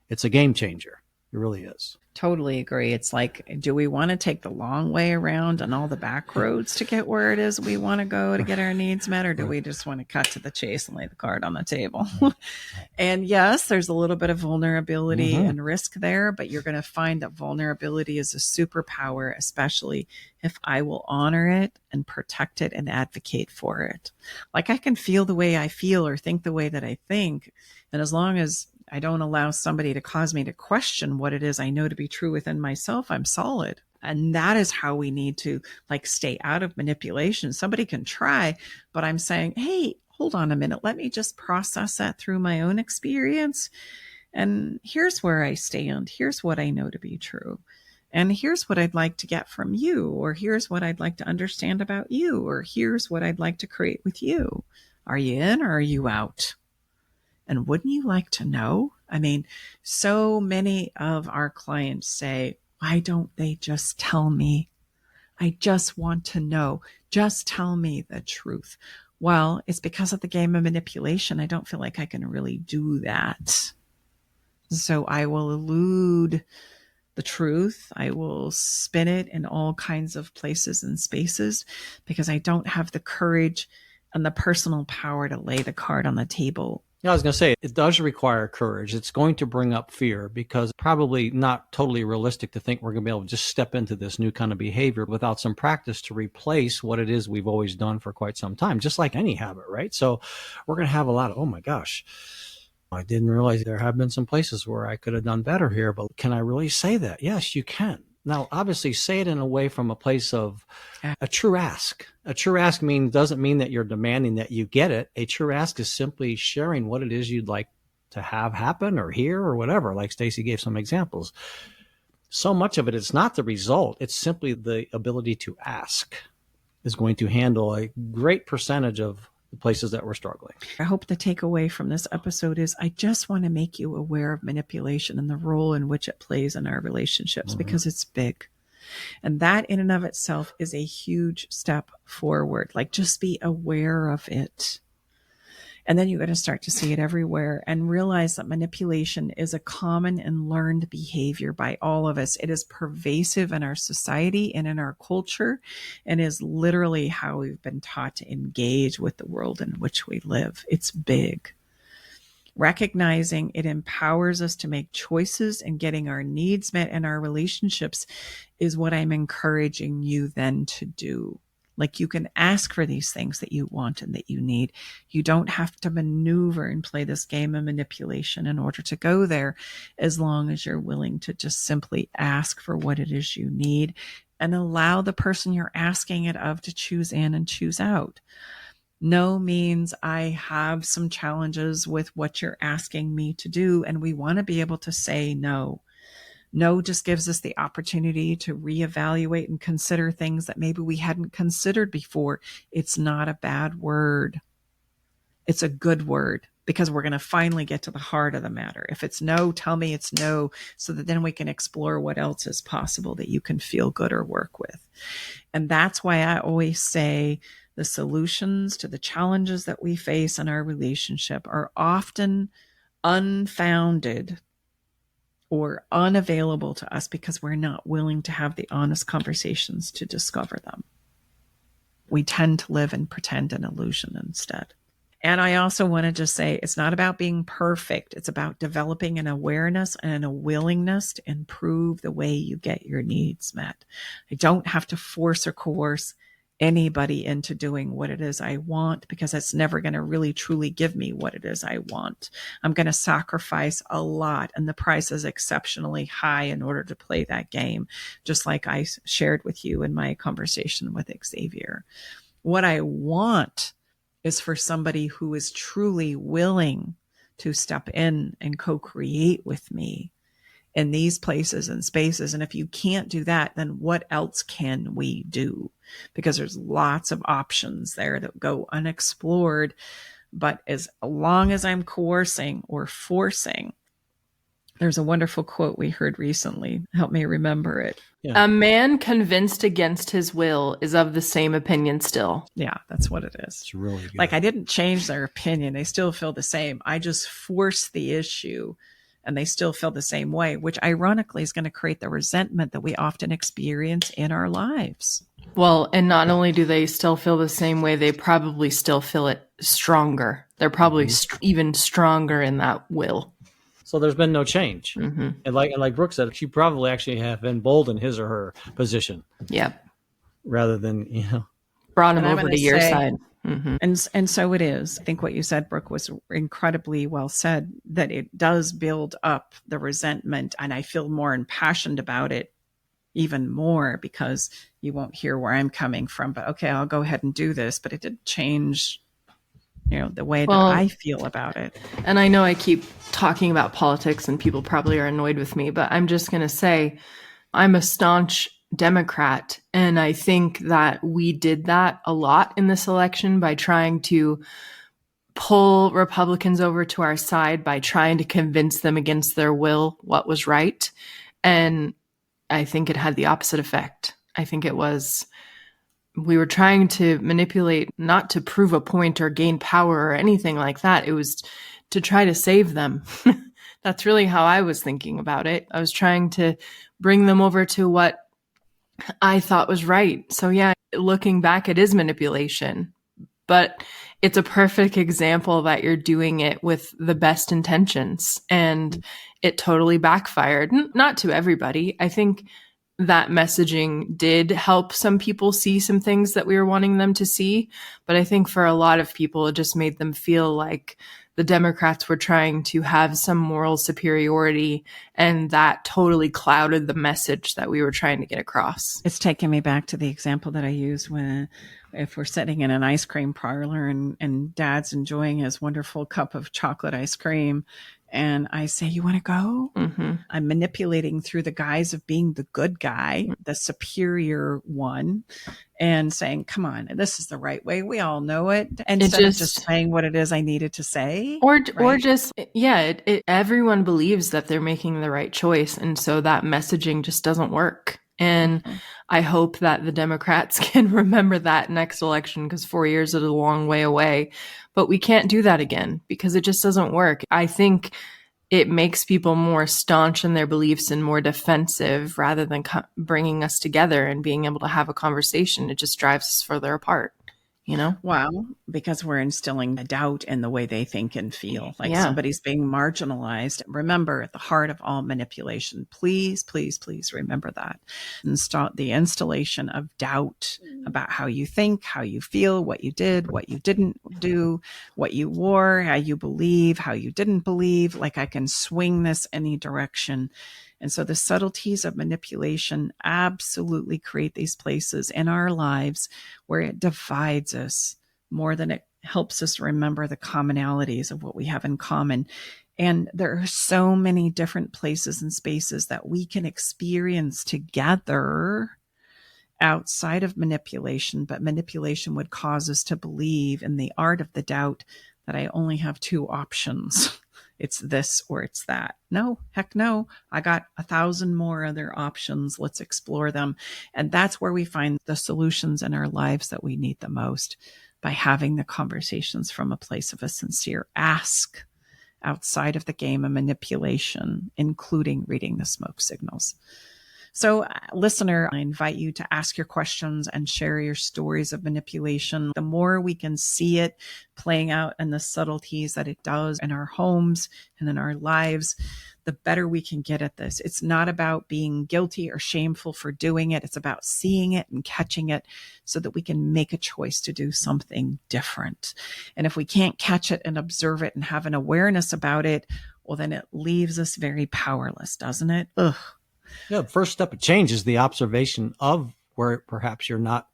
It's a game changer. It really is. Totally agree. It's like, do we want to take the long way around on all the back roads to get where it is we want to go to get our needs met? Or do we just want to cut to the chase and lay the card on the table? And yes, there's a little bit of vulnerability and risk there, but you're going to find that vulnerability is a superpower, especially if I will honor it and protect it and advocate for it. Like, I can feel the way I feel or think the way that I think. And as long as I don't allow somebody to cause me to question what it is I know to be true within myself, I'm solid. And that is how we need to stay out of manipulation. Somebody can try, but I'm saying, hey, hold on a minute. Let me just process that through my own experience. And here's where I stand. Here's what I know to be true. And here's what I'd like to get from you, or here's what I'd like to understand about you, or here's what I'd like to create with you. Are you in or are you out? And wouldn't you like to know? I mean, so many of our clients say, why don't they just tell me? I just want to know. Just tell me the truth. Well, it's because of the game of manipulation. I don't feel like I can really do that. So I will elude the truth. I will spin it in all kinds of places and spaces because I don't have the courage and the personal power to lay the card on the table. Yeah, I was going to say, it does require courage. It's going to bring up fear because probably not totally realistic to think we're going to be able to just step into this new kind of behavior without some practice to replace what it is we've always done for quite some time, just like any habit, right? So we're going to have a lot of, oh my gosh, I didn't realize there have been some places where I could have done better here, but can I really say that? Yes, you can. Now, obviously, say it in a way from a place of a true ask. A true ask doesn't mean that you're demanding that you get it. A true ask is simply sharing what it is you'd like to have happen or hear or whatever, like Stacy gave some examples. So much of it is not the result. It's simply the ability to ask is going to handle a great percentage of the places that we're struggling. I hope the takeaway from this episode is I just want to make you aware of manipulation and the role in which it plays in our relationships because it's big. And that in and of itself is a huge step forward. Just be aware of it. And then you're going to start to see it everywhere and realize that manipulation is a common and learned behavior by all of us. It is pervasive in our society and in our culture and is literally how we've been taught to engage with the world in which we live. It's big. Recognizing it empowers us to make choices and getting our needs met in our relationships is what I'm encouraging you then to do. You can ask for these things that you want and that you need. You don't have to maneuver and play this game of manipulation in order to go there, as long as you're willing to just simply ask for what it is you need and allow the person you're asking it of to choose in and choose out. No means I have some challenges with what you're asking me to do, and we want to be able to say no. No just gives us the opportunity to reevaluate and consider things that maybe we hadn't considered before. It's not a bad word. It's a good word because we're going to finally get to the heart of the matter. If it's no, tell me it's no, so that then we can explore what else is possible that you can feel good or work with. And that's why I always say the solutions to the challenges that we face in our relationship are often unfounded or unavailable to us because we're not willing to have the honest conversations to discover them. We tend to live in pretend and illusion instead. And I also want to just say it's not about being perfect. It's about developing an awareness and a willingness to improve the way you get your needs met. I don't have to force or coerce anybody into doing what it is I want because it's never going to really truly give me what it is I want. I'm going to sacrifice a lot and the price is exceptionally high in order to play that game, just like I shared with you in my conversation with Xavier. What I want is for somebody who is truly willing to step in and co-create with me in these places and spaces. And if you can't do that, then what else can we do? Because there's lots of options there that go unexplored. But as long as I'm coercing or forcing, There's a wonderful quote we heard recently. Help me remember it. Yeah. A man convinced against his will is of the same opinion still. Yeah, that's what it is. It's really good. Like, I didn't change their opinion. They still feel the same. I just forced the issue and they still feel the same way, which ironically is going to create the resentment that we often experience in our lives. Well, and not only do they still feel the same way, they probably still feel it stronger. They're probably even stronger in that will. So there's been no change. Mm-hmm. And like Brooke said, she probably actually have emboldened his or her position Yep. rather than, Brought him And I'm over gonna to your say- side. Mm-hmm. And so it is. I think what you said, Brooke, was incredibly well said, that it does build up the resentment. And I feel more impassioned about it even more because you won't hear where I'm coming from. But okay, I'll go ahead and do this. But it did change, the way that I feel about it. And I know I keep talking about politics and people probably are annoyed with me, but I'm just going to say I'm a staunch Democrat. And I think that we did that a lot in this election by trying to pull Republicans over to our side, by trying to convince them against their will what was right. And I think it had the opposite effect. I think we were trying to manipulate, not to prove a point or gain power or anything like that. It was to try to save them. That's really how I was thinking about it. I was trying to bring them over to what I thought was right. So yeah, looking back, it is manipulation, but it's a perfect example that you're doing it with the best intentions, and it totally backfired. Not to everybody. I think that messaging did help some people see some things that we were wanting them to see. But I think for a lot of people, it just made them feel like the Democrats were trying to have some moral superiority, and that totally clouded the message that we were trying to get across. It's taking me back to the example that I used if we're sitting in an ice cream parlor and Dad's enjoying his wonderful cup of chocolate ice cream, and I say, "You want to go?" Mm-hmm. I'm manipulating through the guise of being the good guy, the superior one, and saying, "Come on, this is the right way. We all know it." Instead of just saying what it is I needed to say. Or just, everyone believes that they're making the right choice. And so that messaging just doesn't work. And I hope that the Democrats can remember that next election, because 4 years is a long way away. But we can't do that again because it just doesn't work. I think it makes people more staunch in their beliefs and more defensive rather than bringing us together and being able to have a conversation. It just drives us further apart. Well, because we're instilling a doubt in the way they think and feel, like somebody's being marginalized. Remember, at the heart of all manipulation, please, please, please remember that. The installation of doubt about how you think, how you feel, what you did, what you didn't do, what you wore, how you believe, how you didn't believe. Like, I can swing this any direction. And so the subtleties of manipulation absolutely create these places in our lives where it divides us more than it helps us remember the commonalities of what we have in common. And there are so many different places and spaces that we can experience together outside of manipulation, but manipulation would cause us to believe in the art of the doubt that I only have two options. It's this or it's that. No, heck no. I got 1,000 more other options. Let's explore them. And that's where we find the solutions in our lives that we need the most, by having the conversations from a place of a sincere ask outside of the game of manipulation, including reading the smoke signals. So, listener, I invite you to ask your questions and share your stories of manipulation. The more we can see it playing out and the subtleties that it does in our homes and in our lives, the better we can get at this. It's not about being guilty or shameful for doing it. It's about seeing it and catching it so that we can make a choice to do something different. And if we can't catch it and observe it and have an awareness about it, well, then it leaves us very powerless, doesn't it? Ugh. Yeah, the first step of change is the observation of where perhaps you're not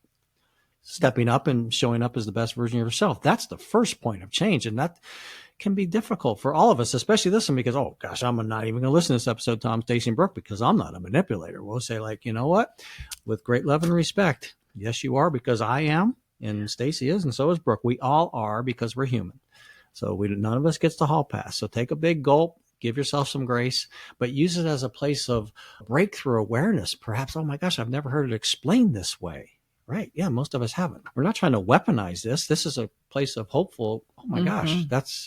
stepping up and showing up as the best version of yourself. That's the first point of change. And that can be difficult for all of us, especially this one, because, oh gosh, I'm not even going to listen to this episode, Tom, Stacey, and Brooke, because I'm not a manipulator. We'll say, like, you know what? With great love and respect, yes, you are, because I am, and Stacey is, and so is Brooke. We all are, because we're human. So none of us gets the hall pass. So take a big gulp. Give yourself some grace, but use it as a place of breakthrough awareness. Perhaps, oh my gosh, I've never heard it explained this way. Right. Yeah, most of us haven't. We're not trying to weaponize this. This is a place of hopeful. Oh my gosh,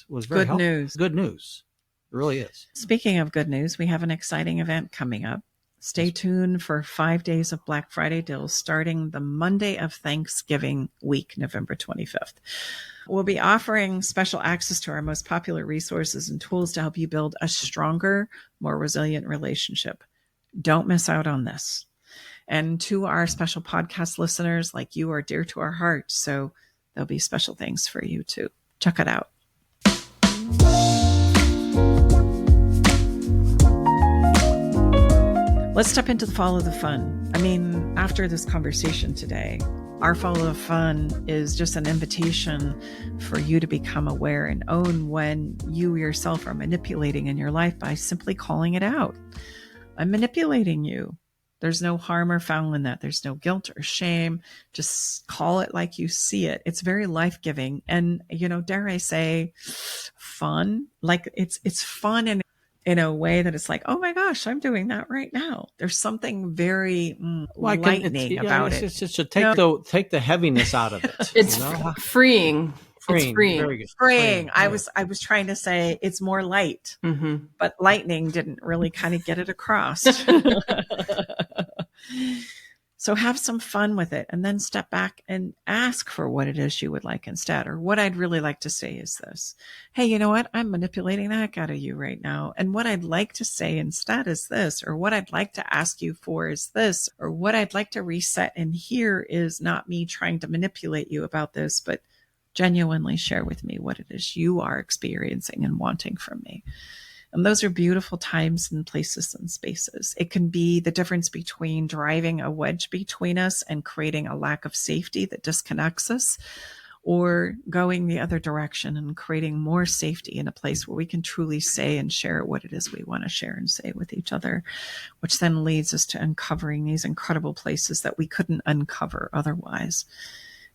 was very good helpful. news. Good news. It really is. Speaking of good news, we have an exciting event coming up. Stay tuned for 5 days of Black Friday deals starting the Monday of Thanksgiving week, November 25th. We'll be offering special access to our most popular resources and tools to help you build a stronger, more resilient relationship. Don't miss out on this. And to our special podcast listeners, like you are dear to our hearts, so there'll be special things for you too. Check it out. Let's step into the follow the fun. I mean, after this conversation today, our follow the fun is just an invitation for you to become aware and own when you yourself are manipulating in your life by simply calling it out. I'm manipulating you. There's no harm or foul in that. There's no guilt or shame. Just call it like you see it. It's very life-giving. And, dare I say, fun. Like it's fun in a way that it's like, oh my gosh, I'm doing that right now. There's something very lightning about it. It's just to take the heaviness out of it. It's freeing. It's freeing. Very good. Freeing. I was trying to say it's more light, but lightning didn't really kind of get it across. So have some fun with it and then step back and ask for what it is you would like instead. Or what I'd really like to say is this. Hey, you know what? I'm manipulating the heck out of you right now. And what I'd like to say instead is this, or what I'd like to ask you for is this, or what I'd like to reset in here is not me trying to manipulate you about this, but genuinely share with me what it is you are experiencing and wanting from me. And those are beautiful times and places and spaces. It can be the difference between driving a wedge between us and creating a lack of safety that disconnects us, or going the other direction and creating more safety in a place where we can truly say and share what it is we want to share and say with each other, which then leads us to uncovering these incredible places that we couldn't uncover otherwise.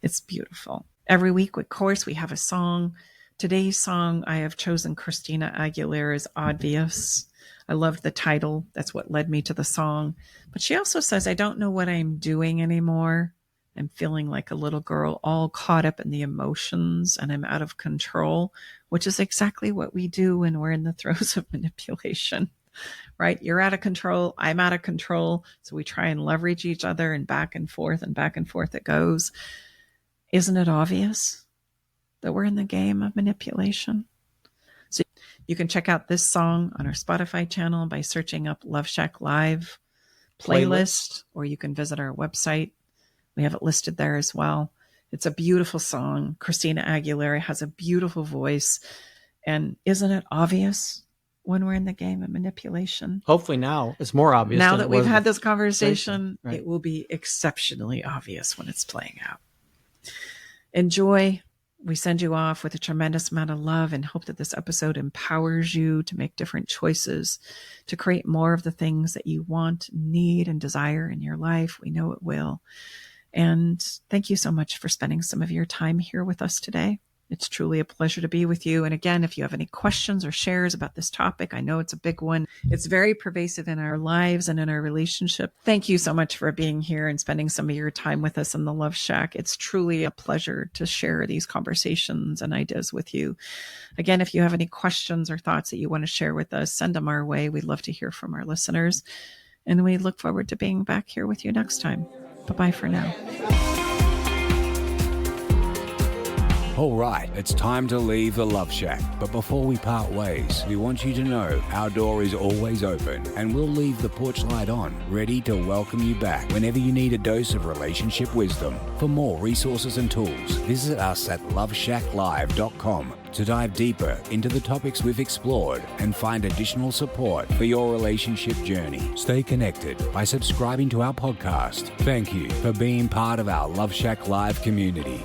It's beautiful. Every week, of course, we have a song. Today's song, I have chosen Christina Aguilera's Obvious. I loved the title. That's what led me to the song. But she also says, I don't know what I'm doing anymore. I'm feeling like a little girl, all caught up in the emotions, and I'm out of control, which is exactly what we do when we're in the throes of manipulation, right? You're out of control. I'm out of control. So we try and leverage each other, and back and forth it goes. Isn't it obvious that we're in the game of manipulation? So you can check out this song on our Spotify channel by searching up Love Shack Live playlist, or you can visit our website. We have it listed there as well. It's a beautiful song. Christina Aguilera has a beautiful voice. And isn't it obvious when we're in the game of manipulation? Hopefully now it's more obvious. Now that we've had this conversation, right. It will be exceptionally obvious when it's playing out. Enjoy. We send you off with a tremendous amount of love and hope that this episode empowers you to make different choices, to create more of the things that you want, need, and desire in your life. We know it will. And thank you so much for spending some of your time here with us today. It's truly a pleasure to be with you. And again, if you have any questions or shares about this topic, I know it's a big one. It's very pervasive in our lives and in our relationship. Thank you so much for being here and spending some of your time with us in the Love Shack. It's truly a pleasure to share these conversations and ideas with you. Again, if you have any questions or thoughts that you want to share with us, send them our way. We'd love to hear from our listeners. And we look forward to being back here with you next time. Bye-bye for now. All right, it's time to leave the Love Shack. But before we part ways, we want you to know our door is always open, and we'll leave the porch light on, ready to welcome you back whenever you need a dose of relationship wisdom. For more resources and tools, visit us at loveshacklive.com to dive deeper into the topics we've explored and find additional support for your relationship journey. Stay connected by subscribing to our podcast. Thank you for being part of our Love Shack Live community.